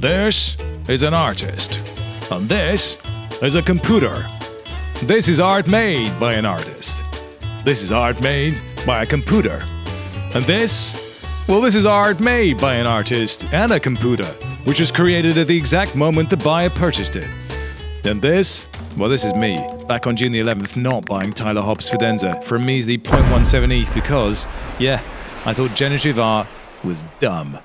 This is an artist. And this is a computer. This is art made by an artist. This is art made by a computer. And this is art made by an artist and a computer, which was created at the exact moment the buyer purchased it. And this is me, back on June the 11th, not buying Tyler Hobbs' Fidenza for a measly 0.17 ETH because, I thought generative art was dumb.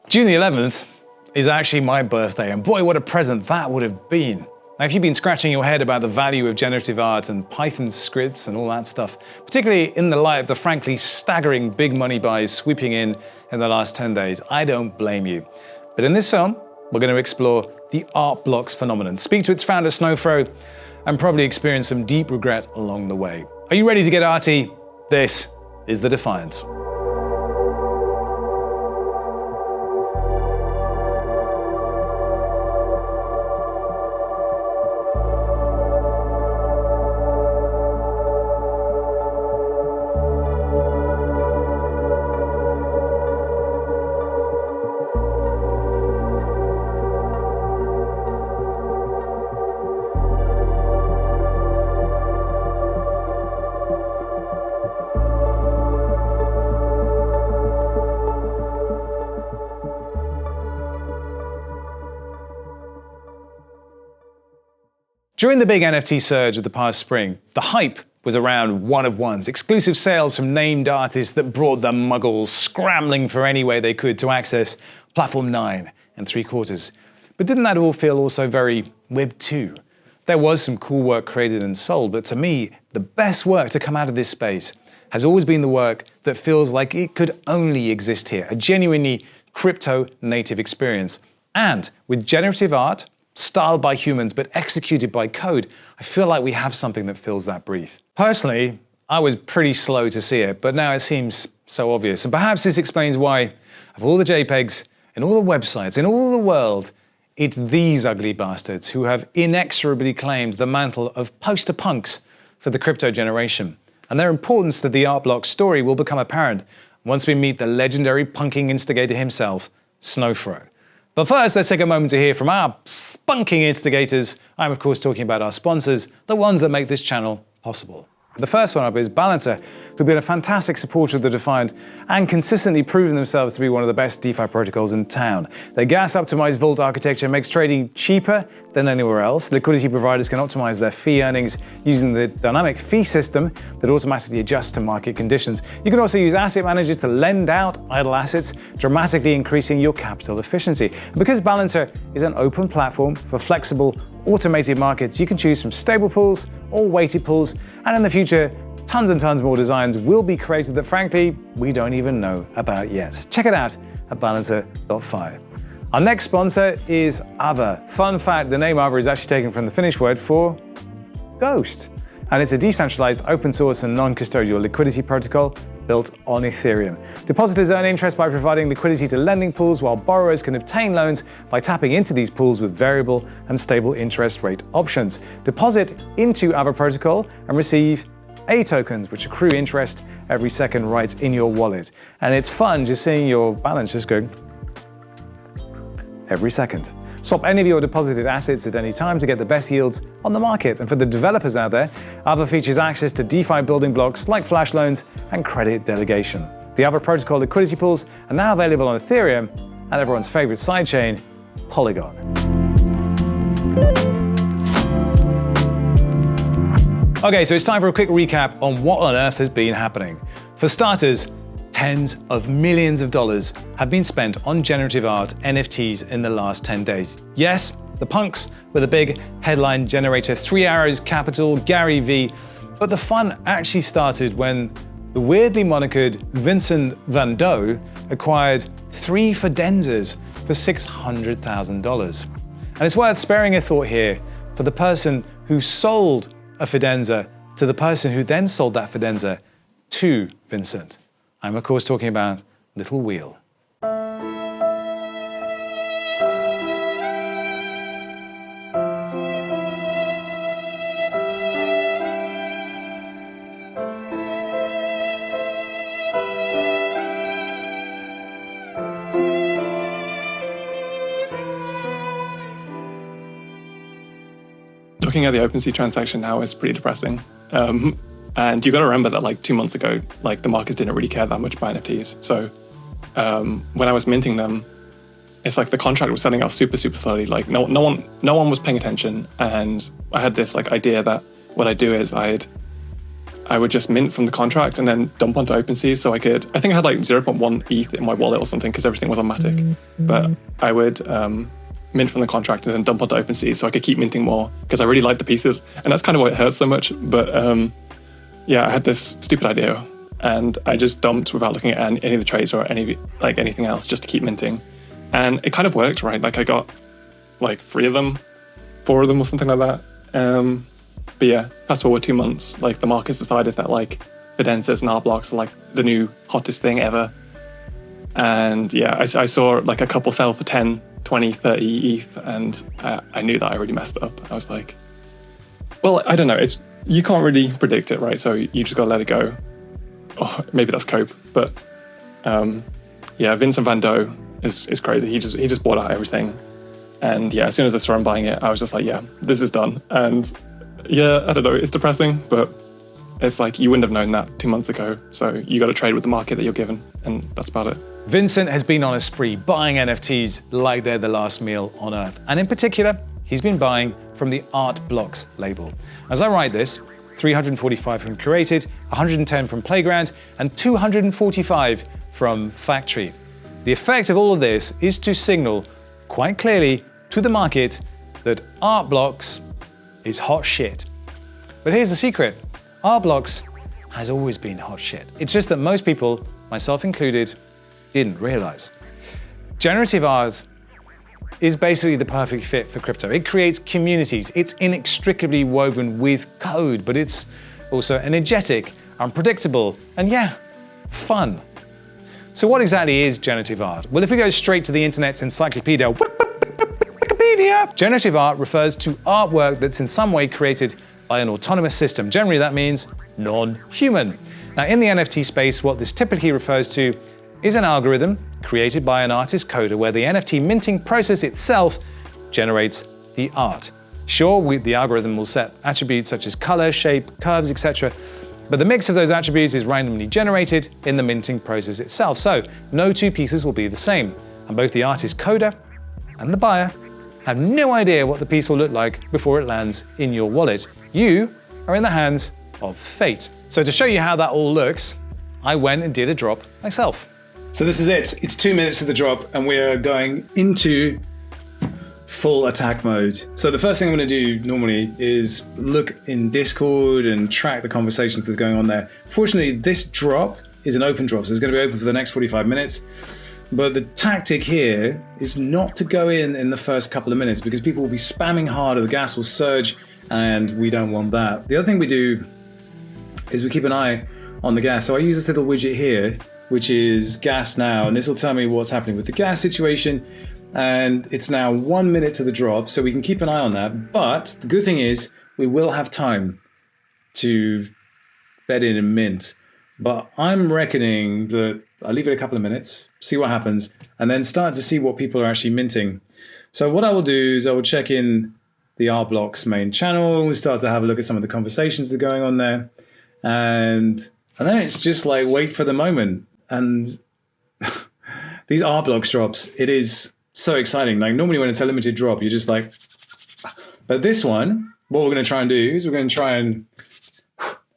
June the 11th is actually my birthday, and boy, what a present that would have been. Now, if you've been scratching your head about the value of generative art and Python scripts and all that stuff, particularly in the light of the frankly staggering big money buys sweeping in the last 10 days, I don't blame you. But in this film, we're going to explore the art blocks phenomenon, speak to its founder Snowfro, and probably experience some deep regret along the way. Are you ready to get arty? This is the Defiant. During the big NFT surge of the past spring, the hype was around one-of-ones, exclusive sales from named artists that brought the muggles scrambling for any way they could to access Platform 9 and 3/4. But didn't that all feel also very Web 2? There was some cool work created and sold, but to me, the best work to come out of this space has always been the work that feels like it could only exist here, a genuinely crypto-native experience. And with generative art, styled by humans but executed by code, I feel like we have something that fills that brief. Personally, I was pretty slow to see it, but now it seems so obvious. And perhaps this explains why, of all the JPEGs, in all the websites, in all the world, it's these ugly bastards who have inexorably claimed the mantle of poster punks for the crypto generation. And their importance to the art block story will become apparent once we meet the legendary punking instigator himself, Snowfro. But first, let's take a moment to hear from our spunking instigators. I'm of course talking about our sponsors, the ones that make this channel possible. The first one up is Balancer, who've been a fantastic supporter of the Defiant and consistently proven themselves to be one of the best DeFi protocols in town. Their gas-optimized vault architecture makes trading cheaper than anywhere else. Liquidity providers can optimize their fee earnings using the dynamic fee system that automatically adjusts to market conditions. You can also use asset managers to lend out idle assets, dramatically increasing your capital efficiency. And because Balancer is an open platform for flexible, automated markets, you can choose from stable pools or weighted pools, and in the future, tons and tons more designs will be created that frankly, we don't even know about yet. Check it out at balancer.fi. Our next sponsor is Aave. Fun fact, the name Aave is actually taken from the Finnish word for ghost. And it's a decentralized, open source and non-custodial liquidity protocol built on Ethereum. Depositors earn interest by providing liquidity to lending pools, while borrowers can obtain loans by tapping into these pools with variable and stable interest rate options. Deposit into Aave protocol and receive A tokens, which accrue interest every second right in your wallet. And it's fun just seeing your balance just go every second. Swap any of your deposited assets at any time to get the best yields on the market. And for the developers out there, Aave features access to DeFi building blocks like flash loans and credit delegation. The Aave protocol liquidity pools are now available on Ethereum and everyone's favorite sidechain, Polygon. Okay, so it's time for a quick recap on what on earth has been happening. For starters, tens of millions of dollars have been spent on generative art NFTs in the last 10 days. Yes, the punks with a big headline generator, 3 Arrows Capital, Gary V, but the fun actually started when the weirdly monikered Vincent Van Doe acquired 3 Fidenzas for $600,000. And it's worth sparing a thought here for the person who sold a Fidenza to the person who then sold that Fidenza to Vincent. I'm of course talking about Little Wheel. looking at the OpenSea transaction now is pretty depressing. And you got to remember that like 2 months ago, like the markets didn't really care that much about NFTs. So when I was minting them, it's like the contract was selling off super, super slowly. Like no one was paying attention. And I had this like idea that what I'd do is I would just mint from the contract and then dump onto OpenSea. So I think I had like 0.1 ETH in my wallet or something because everything was on Matic. But I would mint from the contract and then dump onto OpenSea so I could keep minting more because I really liked the pieces. And that's kind of why it hurts so much. But yeah, I had this stupid idea and I just dumped without looking at any of the trades or anything else just to keep minting. And it kind of worked, right? Like I got like 4 of them or something like that. But yeah, fast forward 2 months, like the markets decided that like Fidensis and Aave blocks are like the new hottest thing ever. And yeah, I saw like a couple sell for 10, 20, 30 ETH, and I knew that I really messed up. I was like, well, I don't know. You can't really predict it, right? So you just gotta let it go. Oh, maybe that's cope, but yeah, Vincent Van Doe is crazy. He just bought out everything, and yeah, as soon as I saw him buying it, I was just like, yeah, this is done. And yeah, I don't know, it's depressing, but it's like you wouldn't have known that 2 months ago. So you got to trade with the market that you're given, and that's about it. Vincent has been on a spree buying NFTs like they're the last meal on earth. And in particular, he's been buying from the Art Blocks label. As I write this, 345 from Curated, 110 from Playground, and 245 from Factory. The effect of all of this is to signal quite clearly to the market that Art Blocks is hot shit. But here's the secret. Art Blocks has always been hot shit. It's just that most people, myself included, didn't realize. Generative art is basically the perfect fit for crypto. It creates communities. It's inextricably woven with code, but it's also energetic, unpredictable, and yeah, fun. So what exactly is generative art? Well, if we go straight to the internet's encyclopedia, Wikipedia, generative art refers to artwork that's in some way created by an autonomous system. Generally, that means non-human. Now, in the NFT space, what this typically refers to is an algorithm created by an artist coder where the NFT minting process itself generates the art. Sure, the algorithm will set attributes such as color, shape, curves, etc., but the mix of those attributes is randomly generated in the minting process itself. So no two pieces will be the same, and both the artist coder and the buyer have no idea what the piece will look like before it lands in your wallet. You are in the hands of fate. So to show you how that all looks, I went and did a drop myself. So this is it. It's 2 minutes to the drop and we're going into full attack mode. So the first thing I'm going to do normally is look in Discord and track the conversations that are going on there. Fortunately, this drop is an open drop, so it's going to be open for the next 45 minutes. But the tactic here is not to go in the first couple of minutes because people will be spamming hard or the gas will surge and we don't want that. The other thing we do is we keep an eye on the gas. So I use this little widget here, which is gas now, and this will tell me what's happening with the gas situation. And it's now 1 minute to the drop, so we can keep an eye on that. But the good thing is we will have time to bed in and mint. But I'm reckoning that I'll leave it a couple of minutes, see what happens, and then start to see what people are actually minting. So what I will do is I will check in the Art Blocks main channel, we'll start to have a look at some of the conversations that are going on there. And then it's just like wait for the moment. And these Art Blocks drops, it is so exciting. Like normally when it's a limited drop, you're just like, but this one, what we're going to try and do is we're going to try and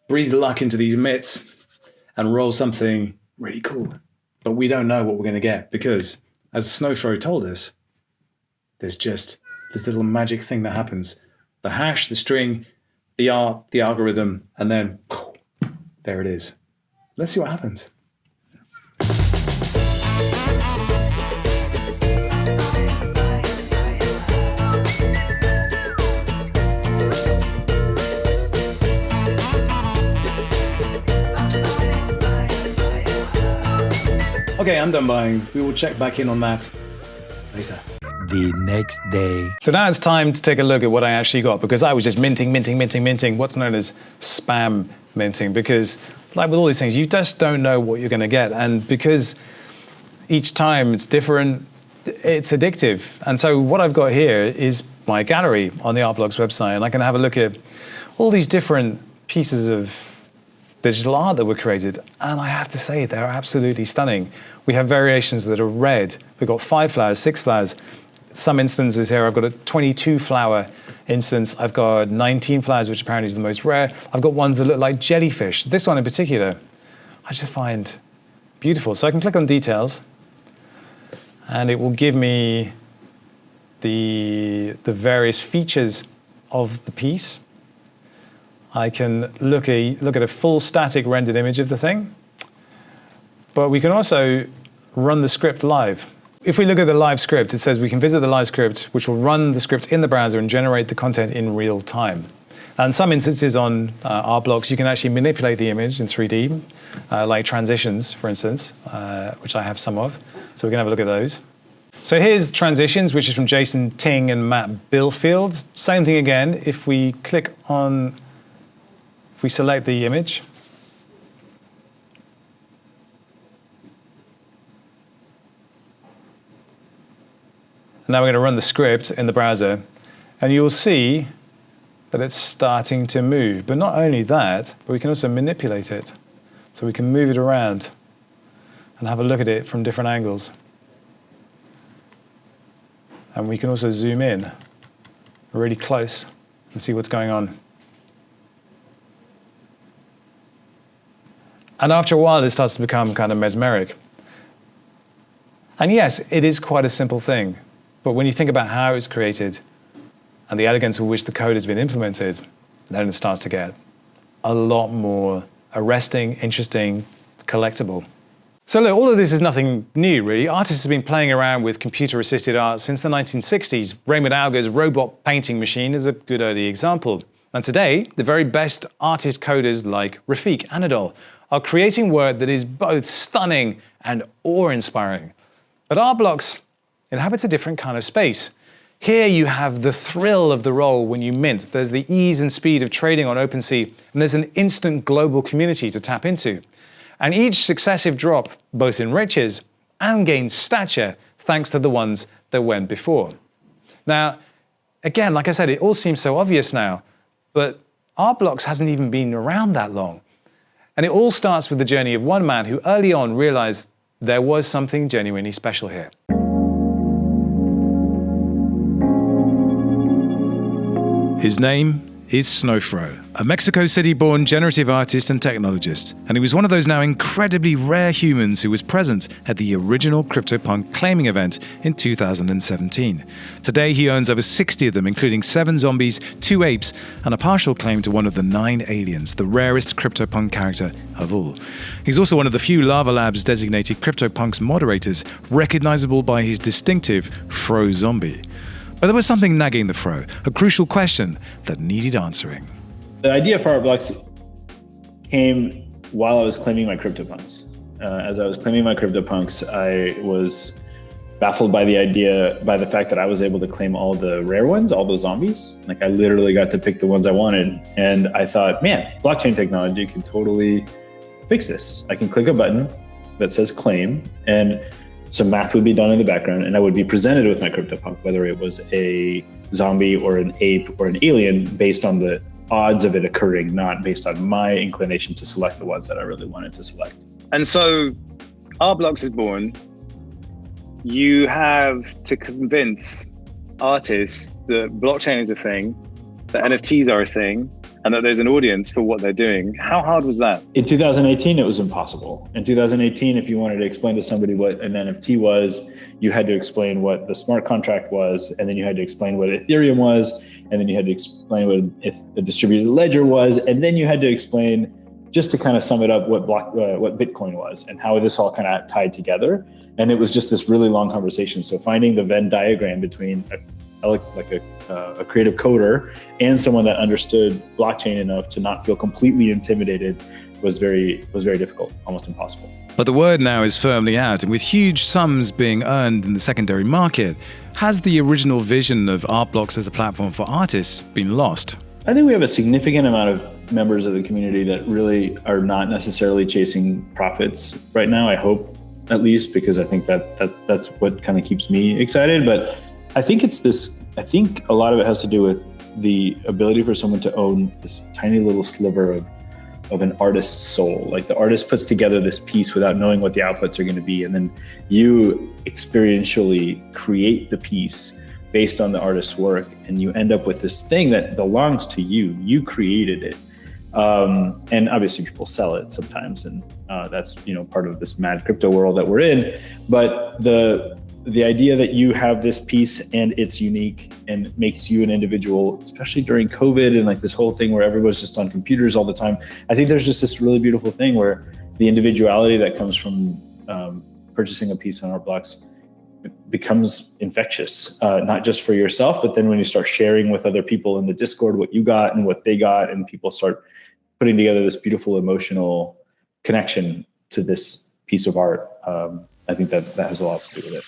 breathe luck into these mitts and roll something really cool. But we don't know what we're going to get because, as Snowfro told us, there's just this little magic thing that happens. The hash, the string, the art, the algorithm, and then there it is. Let's see what happens. Okay, I'm done buying. We will check back in on that later. The next day. So now it's time to take a look at what I actually got because I was just minting, what's known as spam minting, because like with all these things, you just don't know what you're gonna get. And because each time it's different, it's addictive. And so what I've got here is my gallery on the Art Blocks website, and I can have a look at all these different pieces of digital art that were created. And I have to say, they're absolutely stunning. We have variations that are red. We've got 5 flowers, 6 flowers. Some instances here, I've got a 22 flower instance. I've got 19 flowers, which apparently is the most rare. I've got ones that look like jellyfish. This one in particular, I just find beautiful. So I can click on details, and it will give me the various features of the piece. I can look at a full static rendered image of the thing, but we can also run the script live. If we look at the live script, it says we can visit the live script, which will run the script in the browser and generate the content in real time. And some instances on Art Blocks, you can actually manipulate the image in 3D, like transitions, for instance, which I have some of. So we can have a look at those. So here's transitions, which is from Jason Ting and Matt Billfield. Same thing again. If we select the image, now we're going to run the script in the browser, and you'll see that it's starting to move. But not only that, but we can also manipulate it. So we can move it around and have a look at it from different angles. And we can also zoom in really close and see what's going on. And after a while, it starts to become kind of mesmeric. And yes, it is quite a simple thing. But when you think about how it's created and the elegance with which the code has been implemented, then it starts to get a lot more arresting, interesting, collectible. So look, all of this is nothing new, really. Artists have been playing around with computer-assisted art since the 1960s. Raymond Auger's robot painting machine is a good early example. And today, the very best artist coders like Rafik Anadol are creating work that is both stunning and awe-inspiring. But Art Blocks inhabits a different kind of space. Here you have the thrill of the roll when you mint. There's the ease and speed of trading on OpenSea, and there's an instant global community to tap into. And each successive drop both enriches and gains stature thanks to the ones that went before. Now, again, like I said, it all seems so obvious now, but Art Blocks hasn't even been around that long. And it all starts with the journey of one man who early on realized there was something genuinely special here. His name is Snowfro, a Mexico City-born generative artist and technologist, and he was one of those now incredibly rare humans who was present at the original CryptoPunk claiming event in 2017. Today he owns over 60 of them, including 7 zombies, 2 apes, and a partial claim to one of the 9 aliens, the rarest CryptoPunk character of all. He's also one of the few Lava Labs designated CryptoPunks moderators, recognizable by his distinctive Fro zombie. But there was something nagging the Fro, a crucial question that needed answering. The idea for Art Blocks came while I was claiming my CryptoPunks. As I was claiming my CryptoPunks, I was baffled by the fact that I was able to claim all the rare ones, all the zombies. Like I literally got to pick the ones I wanted. And I thought, man, blockchain technology can totally fix this. I can click a button that says claim, and some math would be done in the background, and I would be presented with my CryptoPunk, whether it was a zombie or an ape or an alien, based on the odds of it occurring, not based on my inclination to select the ones that I really wanted to select. And so Art Blocks is born. You have to convince artists that blockchain is a thing, that NFTs are a thing, and that there's an audience for what they're doing. How hard was that? In 2018, it was impossible. In 2018, if you wanted to explain to somebody what an NFT was, you had to explain what the smart contract was, and then you had to explain what Ethereum was, and then you had to explain what a distributed ledger was, and then you had to explain, just to kind of sum it up, what Bitcoin was and how this all kind of tied together. And it was just this really long conversation. So finding the Venn diagram between a creative coder and someone that understood blockchain enough to not feel completely intimidated was very difficult, almost impossible. But the word now is firmly out, and with huge sums being earned in the secondary market, has the original vision of Art Blocks as a platform for artists been lost? I think we have a significant amount of members of the community that really are not necessarily chasing profits right now, I hope, at least, because I think that's what kind of keeps me excited. But I think it's this I think a lot of it has to do with the ability for someone to own this tiny little sliver of an artist's soul. Like the artist puts together this piece without knowing what the outputs are going to be, and then you experientially create the piece based on the artist's work, and you end up with this thing that belongs to you. You created it. And obviously people sell it sometimes, and that's part of this mad crypto world that we're in. But the idea that you have this piece and it's unique and makes you an individual, especially during COVID and like this whole thing where everyone's just on computers all the time, I think there's just this really beautiful thing where the individuality that comes from purchasing a piece on Art Blocks becomes infectious, not just for yourself, but then when you start sharing with other people in the Discord what you got and what they got, and people start putting together this beautiful emotional connection to this piece of art. I think that has a lot to do with it.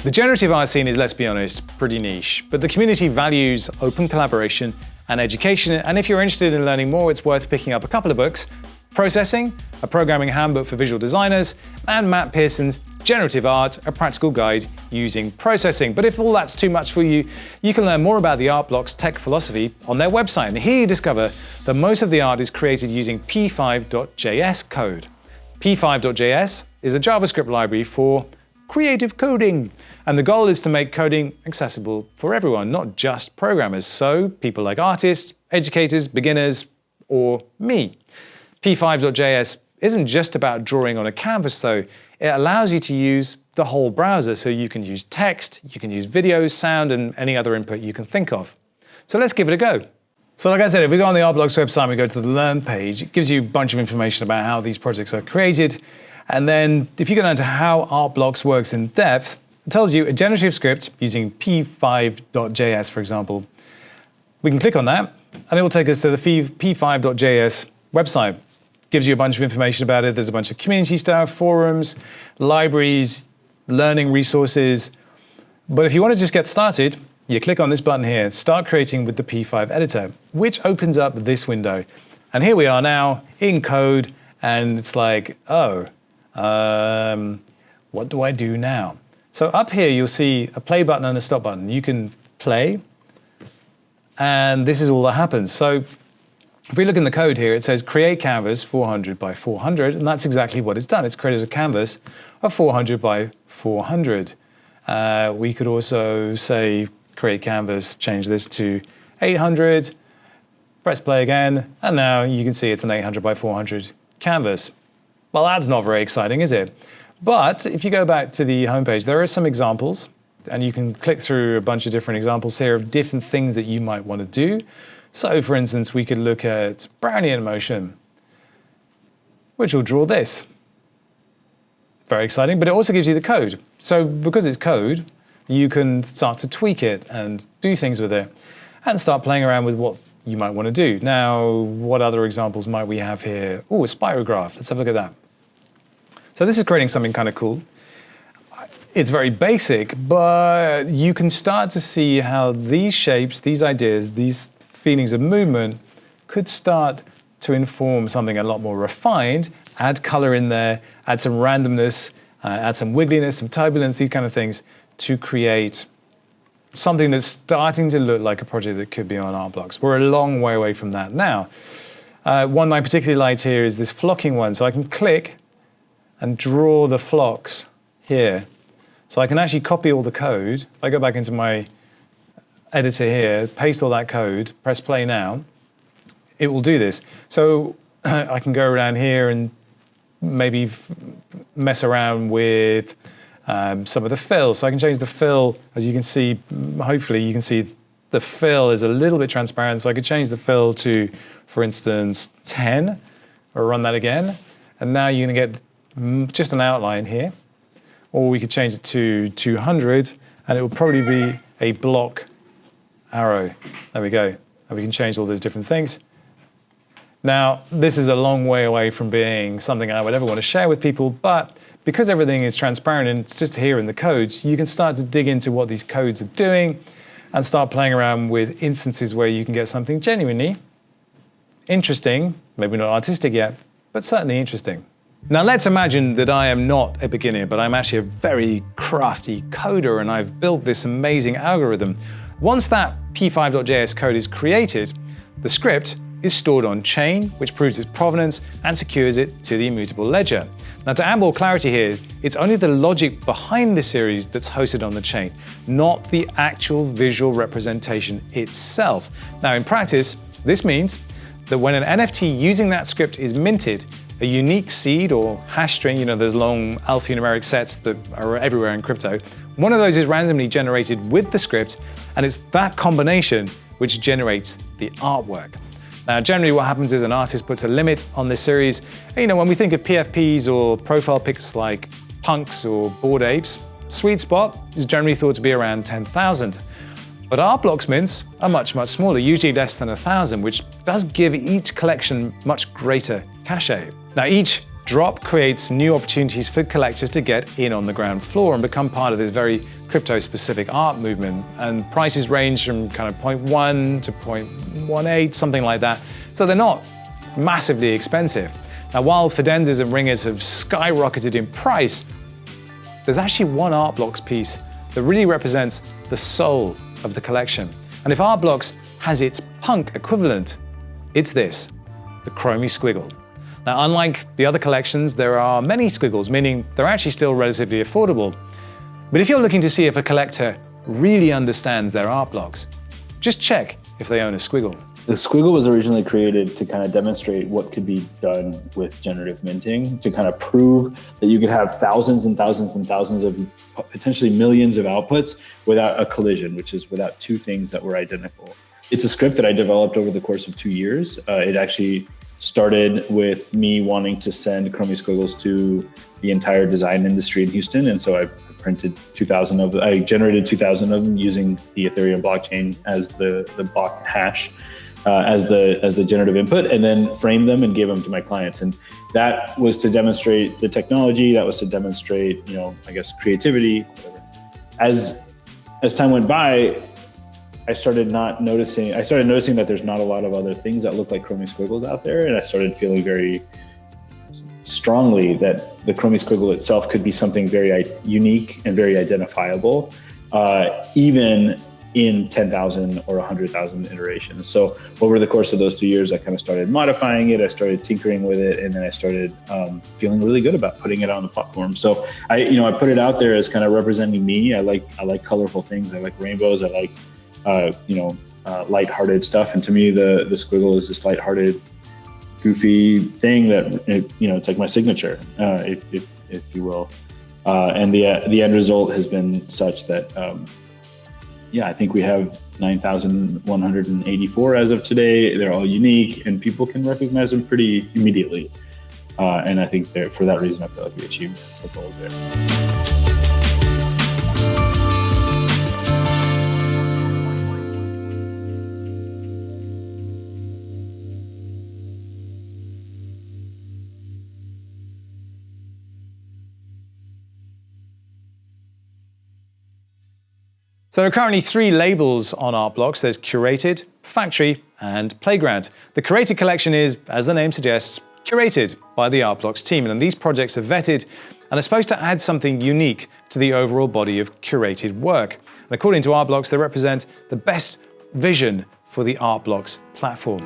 The generative art scene is, let's be honest, pretty niche, but the community values open collaboration and education, and if you're interested in learning more, it's worth picking up a couple of books: Processing, a programming handbook for visual designers, and Matt Pearson's Generative Art, a practical guide using processing. But if all that's too much for you, you can learn more about the Art Blocks tech philosophy on their website. And here you discover that most of the art is created using p5.js code. p5.js is a JavaScript library for creative coding. And the goal is to make coding accessible for everyone, not just programmers. So people like artists, educators, beginners, or me. p5.js isn't just about drawing on a canvas though. It allows you to use the whole browser, so you can use text, you can use video, sound, and any other input you can think of. So let's give it a go. So like I said, if we go on the Art Blocks website and we go to the Learn page, it gives you a bunch of information about how these projects are created. And then if you go down to how Art Blocks works in depth, it tells you a generative script using p5.js, for example. We can click on that, and it will take us to the p5.js website. Gives you a bunch of information about it. There's a bunch of community stuff, forums, libraries, learning resources. But if you want to just get started, you click on this button here, Start Creating with the P5 Editor, which opens up this window. And here we are now in code, and it's like, what do I do now? So up here, you'll see a play button and a stop button. You can play, and this is all that happens. So if we look in the code here, it says create canvas 400 by 400, and that's exactly what it's done. It's created a canvas of 400 by 400. We could also say create canvas, change this to 800, press play again, and now you can see it's an 800 by 400 canvas. Well, that's not very exciting, is it? But if you go back to the homepage, there are some examples, and you can click through a bunch of different examples here of different things that you might want to do. So for instance, we could look at Brownian motion, which will draw this. Very exciting, but it also gives you the code. So because it's code, you can start to tweak it and do things with it and start playing around with what you might want to do. Now, what other examples might we have here? Oh, a spirograph. Let's have a look at that. So this is creating something kind of cool. It's very basic, but you can start to see how these shapes, these ideas, these feelings of movement could start to inform something a lot more refined, add color in there, add some randomness, add some wiggliness, some turbulence, these kind of things to create something that's starting to look like a project that could be on Art Blocks. We're a long way away from that now. One I particularly liked here is this flocking one. So I can click and draw the flocks here. So I can actually copy all the code. If I go back into my editor here, paste all that code, press play now, it will do this. So I can go around here and maybe mess around with some of the fill. So I can change the fill, as you can see, hopefully you can see the fill is a little bit transparent. So I could change the fill to, for instance, 10, or run that again. And now you're gonna get just an outline here. Or we could change it to 200, and it will probably be a block arrow. There we go. And we can change all those different things. Now, this is a long way away from being something I would ever want to share with people, but because everything is transparent and it's just here in the code, you can start to dig into what these codes are doing and start playing around with instances where you can get something genuinely interesting, maybe not artistic yet, but certainly interesting. Now let's imagine that I am not a beginner, but I'm actually a very crafty coder and I've built this amazing algorithm. Once that p5.js code is created, the script is stored on chain, which proves its provenance and secures it to the immutable ledger. Now to add more clarity here, it's only the logic behind the series that's hosted on the chain, not the actual visual representation itself. Now in practice, this means that when an NFT using that script is minted, a unique seed or hash string, those long alphanumeric sets that are everywhere in crypto, one of those is randomly generated with the script, and it's that combination which generates the artwork. Now, generally what happens is an artist puts a limit on this series. And, when we think of PFPs or profile pics like punks or bored apes, sweet spot is generally thought to be around 10,000. But art blocks mints are much, much smaller, usually less than 1,000, which does give each collection much greater cachet. Now, each drop creates new opportunities for collectors to get in on the ground floor and become part of this very crypto-specific art movement. And prices range from kind of 0.1 to 0.18, something like that. So they're not massively expensive. Now, while Fidenzas and Ringers have skyrocketed in price, there's actually one art blocks piece that really represents the soul of the collection. And if art blocks has its punk equivalent, it's this, the Chromie Squiggle. Now, unlike the other collections, there are many squiggles, meaning they're actually still relatively affordable. But if you're looking to see if a collector really understands their art blocks, just check if they own a squiggle. The squiggle was originally created to kind of demonstrate what could be done with generative minting, to kind of prove that you could have thousands and thousands and thousands of potentially millions of outputs without a collision, which is without two things that were identical. It's a script that I developed over the course of 2 years. It actually started with me wanting to send Chromie Squiggles to the entire design industry in Houston. And so I printed 2,000 of them. I generated 2,000 of them using the Ethereum blockchain as the block hash, as the generative input, and then framed them and gave them to my clients. And that was to demonstrate the technology. That was to demonstrate, I guess, creativity, whatever. As time went by, I started noticing that there's not a lot of other things that look like Chromie Squiggles out there. And I started feeling very strongly that the Chromie Squiggle itself could be something very unique and very identifiable, even in 10,000 or 100,000 iterations. So over the course of those 2 years, I kind of started modifying it. I started tinkering with it, and then I started feeling really good about putting it on the platform. So I put it out there as kind of representing me. I like colorful things. I like rainbows. I like lighthearted stuff. And to me, the squiggle is this lighthearted, goofy thing that it's like my signature, if you will. And the end result has been such that I think we have 9,184 as of today. They're all unique, and people can recognize them pretty immediately. And I think for that reason, I feel like we achieved the goals there. So there are currently 3 labels on art blocks. There's Curated, Factory, and Playground. The Curated collection is, as the name suggests, curated by the art blocks team, and these projects are vetted and are supposed to add something unique to the overall body of curated work. And according to art blocks, they represent the best vision for the art blocks platform.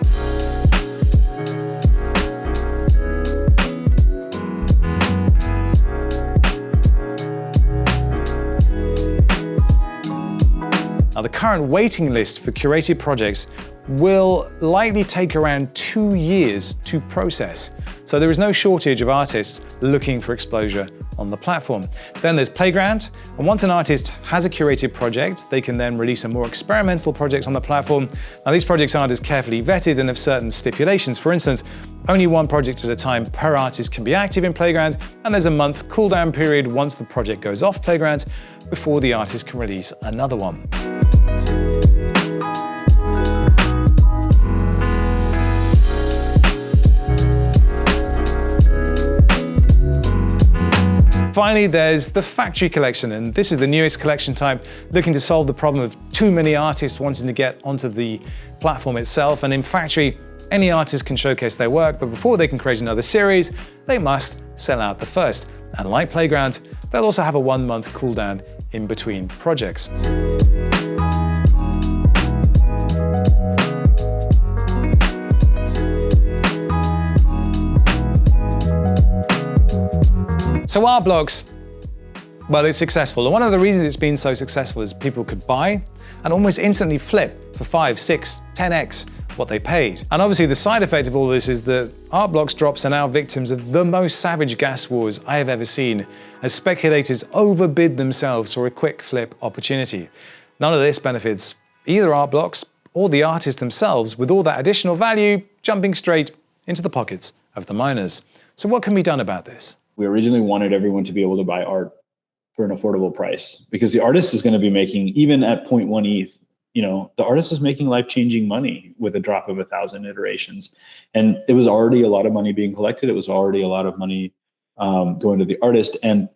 Now, the current waiting list for curated projects will likely take around 2 years to process. So there is no shortage of artists looking for exposure on the platform. Then there's Playground, and once an artist has a curated project, they can then release a more experimental project on the platform. Now, these projects aren't as carefully vetted and have certain stipulations. For instance, only 1 project at a time per artist can be active in Playground, and there's a month cooldown period once the project goes off Playground before the artist can release another one. Finally, there's the Factory collection, and this is the newest collection type, looking to solve the problem of too many artists wanting to get onto the platform itself. And in Factory, Any artist can showcase their work, but before they can create another series, they must sell out the first. And like Playground, they'll also have a 1-month cooldown in between projects. So Art Blocks, well, it's successful. And one of the reasons it's been so successful is people could buy and almost instantly flip for 5, 6, 10x what they paid. And obviously the side effect of all this is that Art Blocks drops are now victims of the most savage gas wars I have ever seen, as speculators overbid themselves for a quick flip opportunity. None of this benefits either Art Blocks or the artists themselves, with all that additional value jumping straight into the pockets of the miners. So what can be done about this? We originally wanted everyone to be able to buy art for an affordable price, because the artist is going to be making, even at 0.1 ETH, the artist is making life-changing money with a drop of 1,000 iterations. And it was already a lot of money being collected. It was already a lot of money going to the artist. And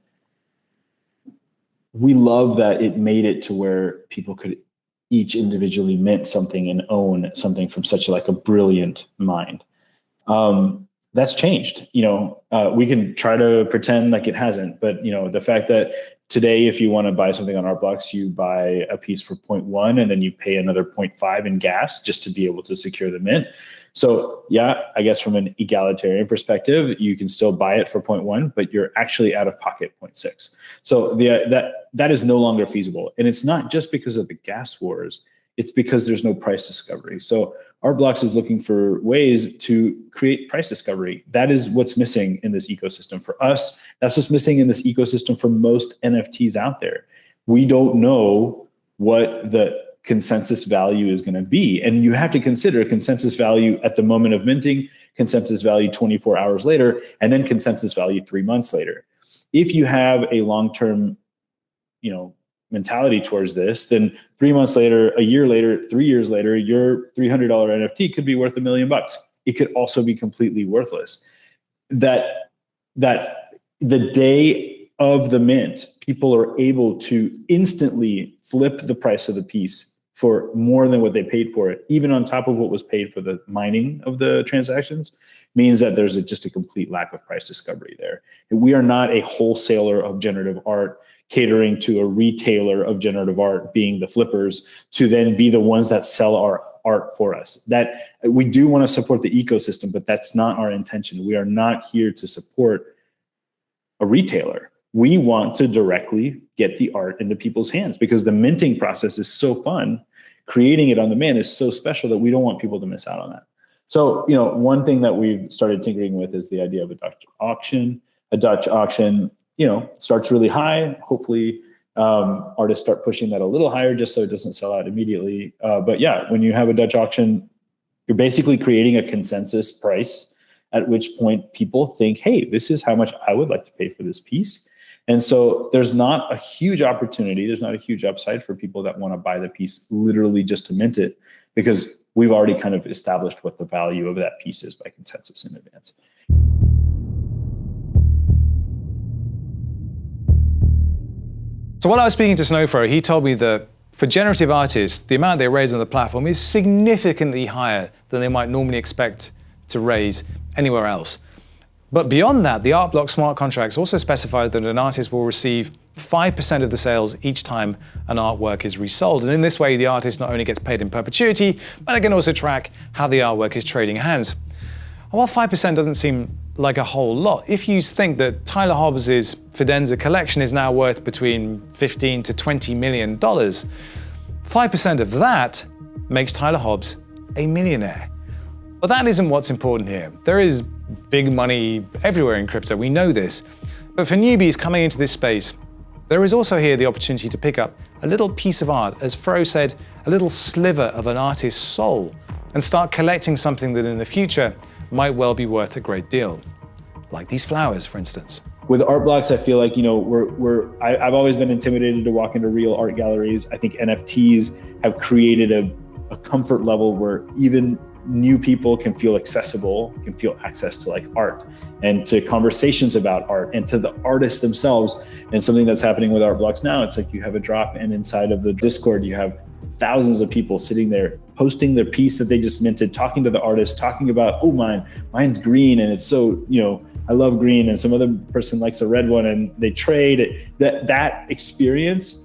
we love that it made it to where people could each individually mint something and own something from such a brilliant mind. That's changed. We can try to pretend like it hasn't, but the fact that today, if you want to buy something on Art Blocks, you buy a piece for 0.1 and then you pay another 0.5 in gas just to be able to secure the mint. So yeah, I guess from an egalitarian perspective, you can still buy it for 0.1, but you're actually out of pocket 0.6. So that is no longer feasible. And it's not just because of the gas wars, it's because there's no price discovery. So Art Blocks is looking for ways to create price discovery. That is what's missing in this ecosystem for us. That's what's missing in this ecosystem for most NFTs out there. We don't know what the consensus value is going to be. And you have to consider consensus value at the moment of minting, consensus value 24 hours later, and then consensus value 3 months later. If you have a long-term, mentality towards this, then 3 months later, a year later, 3 years later, your $300 NFT could be worth $1 million. It could also be completely worthless. That the day of the mint, people are able to instantly flip the price of the piece for more than what they paid for it, even on top of what was paid for the mining of the transactions, means that there's just a complete lack of price discovery there. We are not a wholesaler of generative art catering to a retailer of generative art, being the flippers, to then be the ones that sell our art for us. That we do want to support the ecosystem, but that's not our intention. We are not here to support a retailer. We want to directly get the art into people's hands, because the minting process is so fun. Creating it on demand is so special that we don't want people to miss out on that. So, one thing that we've started tinkering with is the idea of a Dutch auction. A Dutch auction, starts really high. Hopefully, artists start pushing that a little higher just so it doesn't sell out immediately. But yeah, when you have a Dutch auction, you're basically creating a consensus price at which point people think, hey, this is how much I would like to pay for this piece. And so there's not a huge opportunity. There's not a huge upside for people that want to buy the piece literally just to mint it, because we've already kind of established what the value of that piece is by consensus in advance. So while I was speaking to Snowfro, he told me that for generative artists, the amount they raise on the platform is significantly higher than they might normally expect to raise anywhere else. But beyond that, the Art Block smart contracts also specify that an artist will receive 5% of the sales each time an artwork is resold. And in this way, the artist not only gets paid in perpetuity, but they can also track how the artwork is trading hands. And while 5% doesn't seem like a whole lot, if you think that Tyler Hobbs's Fidenza collection is now worth between $15 to $20 million, 5% of that makes Tyler Hobbs a millionaire. But that isn't what's important here. There is big money everywhere in crypto, we know this. But for newbies coming into this space, there is also here the opportunity to pick up a little piece of art, as Fro said, a little sliver of an artist's soul, and start collecting something that in the future might well be worth a great deal. Like these flowers, for instance. With Art Blocks, I feel like, I've always been intimidated to walk into real art galleries. I think NFTs have created a comfort level where even new people can feel accessible, can feel access to art and to conversations about art and to the artists themselves. And something that's happening with Art Blocks now, it's like you have a drop, and inside of the Discord, you have thousands of people sitting there posting their piece that they just minted, talking to the artist, talking about, oh, mine's green and it's so, I love green, and some other person likes a red one, and they trade it. That experience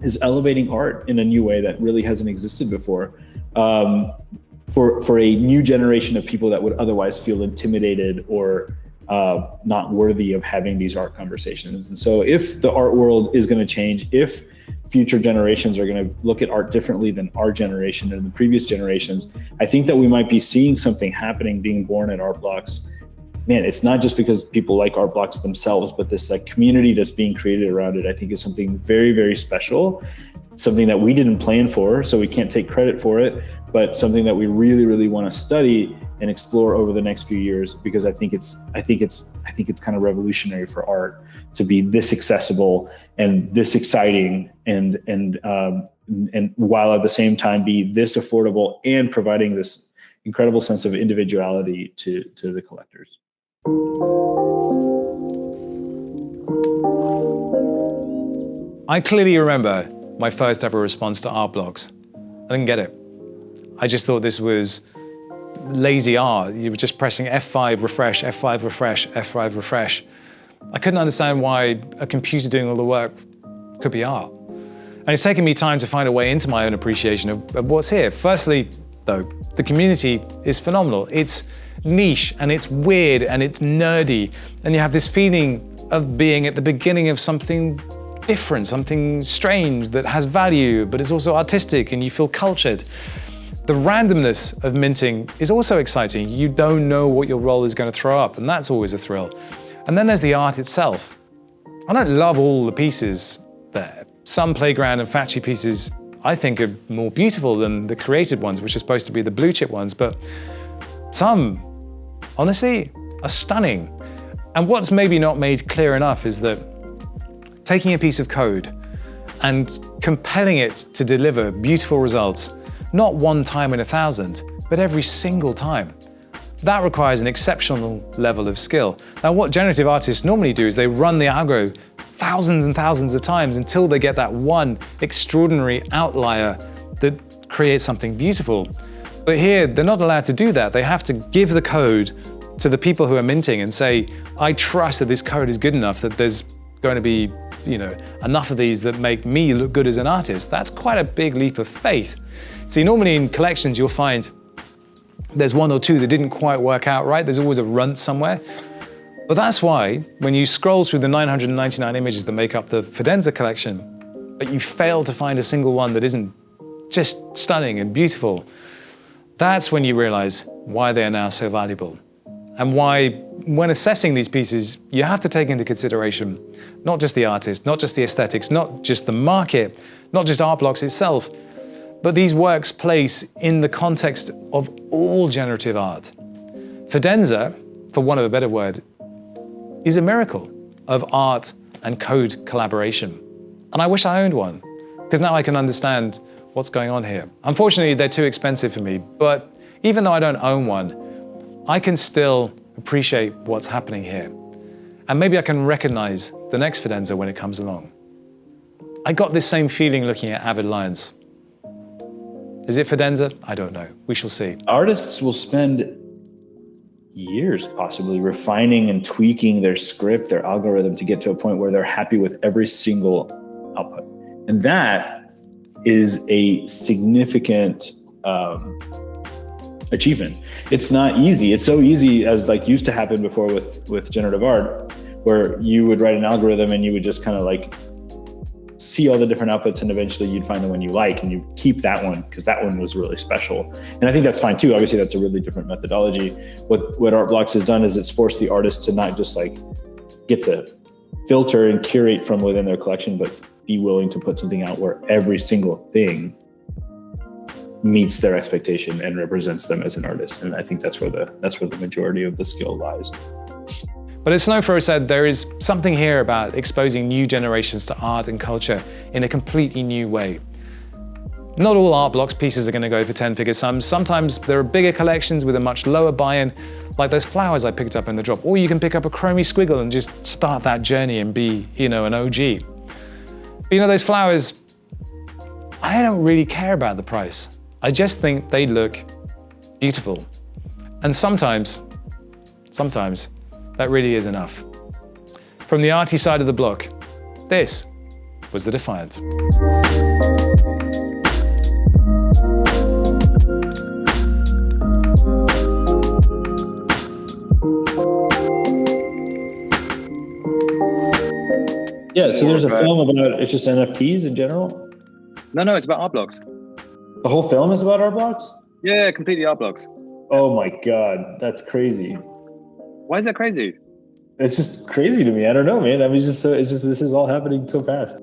is elevating art in a new way that really hasn't existed before. For a new generation of people that would otherwise feel intimidated or not worthy of having these art conversations. And so if the art world is going to change, if future generations are going to look at art differently than our generation and the previous generations, I think that we might be seeing something happening, being born at Art Blocks. Man, it's not just because people like Art Blocks themselves, but this like community that's being created around it, I think is something very, very special, something that we didn't plan for, so we can't take credit for it, but something that we really, really want to study and explore over the next few years, because I think it's kind of revolutionary for art to be this accessible and this exciting, and while at the same time be this affordable and providing this incredible sense of individuality to the collectors. I clearly remember my first ever response to Art Blocks. I didn't get it. I just thought this was lazy art. You were just pressing F5, refresh, F5, refresh, F5, refresh. I couldn't understand why a computer doing all the work could be art. And it's taken me time to find a way into my own appreciation of what's here. Firstly, though, the community is phenomenal. It's niche and it's weird and it's nerdy, and you have this feeling of being at the beginning of something different, something strange that has value, but it's also artistic and you feel cultured. The randomness of minting is also exciting. You don't know what your roll is going to throw up, and that's always a thrill. And then there's the art itself. I don't love all the pieces there. Some playground and factory pieces I think are more beautiful than the created ones, which are supposed to be the blue chip ones, but some, honestly, are stunning. And what's maybe not made clear enough is that taking a piece of code and compelling it to deliver beautiful results, not one time in 1,000, but every single time. That requires an exceptional level of skill. Now, what generative artists normally do is they run the algo thousands and thousands of times until they get that one extraordinary outlier that creates something beautiful. But here, they're not allowed to do that. They have to give the code to the people who are minting and say, I trust that this code is good enough that there's going to be, enough of these that make me look good as an artist. That's quite a big leap of faith. See, normally in collections, you'll find there's one or two that didn't quite work out right. There's always a runt somewhere. But that's why when you scroll through the 999 images that make up the Fidenza collection, but you fail to find a single one that isn't just stunning and beautiful, that's when you realize why they are now so valuable. And why, when assessing these pieces, you have to take into consideration not just the artist, not just the aesthetics, not just the market, not just Art Blocks itself, but these works' place in the context of all generative art. Fidenza, for want of a better word, is a miracle of art and code collaboration. And I wish I owned one, because now I can understand what's going on here. Unfortunately, they're too expensive for me, but even though I don't own one, I can still appreciate what's happening here. And maybe I can recognize the next Fidenza when it comes along. I got this same feeling looking at Avid Lions. Is it Fidenza? I don't know. We shall see. Artists will spend years possibly refining and tweaking their script, their algorithm, to get to a point where they're happy with every single output. And that is a significant achievement. It's not easy. It's so easy, as like used to happen before with generative art, where you would write an algorithm and you would just kind of like see all the different outputs, and eventually you'd find the one you like and you keep that one because that one was really special. And I think that's fine too. Obviously that's a really different methodology. What Art Blocks has done is it's forced the artist to not just like get to filter and curate from within their collection, but be willing to put something out where every single thing meets their expectation and represents them as an artist. And I think that's where the majority of the skill lies. But as Snowfro said, there is something here about exposing new generations to art and culture in a completely new way. Not all Art Blocks pieces are going to go for 10-figure sums. Sometimes there are bigger collections with a much lower buy-in, like those flowers I picked up in the drop. Or you can pick up a chromie squiggle and just start that journey and be, an OG. But those flowers, I don't really care about the price. I just think they look beautiful. And sometimes that really is enough. From the arty side of the block, this was the Defiant. Yeah, so there's a film about it's just NFTs in general. No, it's about art blocks. The whole film is about art blocks? Yeah, completely art blocks. Oh my god, that's crazy. Why is that crazy? It's just crazy to me. I don't know, man. I mean, it's just this is all happening so fast.